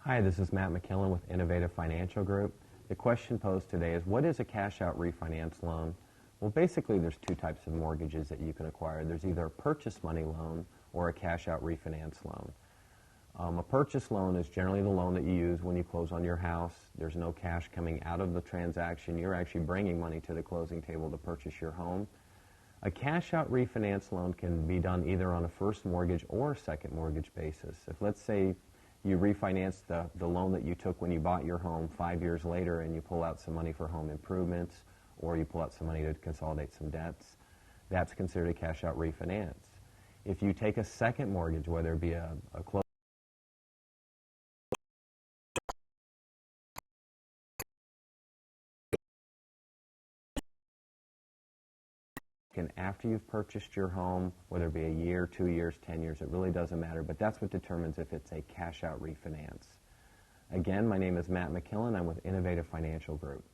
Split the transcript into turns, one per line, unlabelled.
Hi, this is Matt McKillen with Innovative Financial Group. The question posed today is, what is a cash-out refinance loan? Well, basically, there's two types of mortgages that you can acquire. There's either a purchase money loan or a cash-out refinance loan. A purchase loan is generally the loan that you use when you close on your house. There's no cash coming out of the transaction. You're actually bringing money to the closing table to purchase your home. A cash-out refinance loan can be done either on a first mortgage or a second mortgage basis. If, let's say, you refinance the loan that you took when you bought your home 5 years later and you pull out some money for home improvements or you pull out some money to consolidate some debts, that's considered a cash-out refinance. If you take a second mortgage, whether it be a close and after you've purchased your home, whether it be a year, 2 years, 10 years, it really doesn't matter, but that's what determines if it's a cash-out refinance. Again, my name is Matt McKillen. I'm with Innovative Financial Group.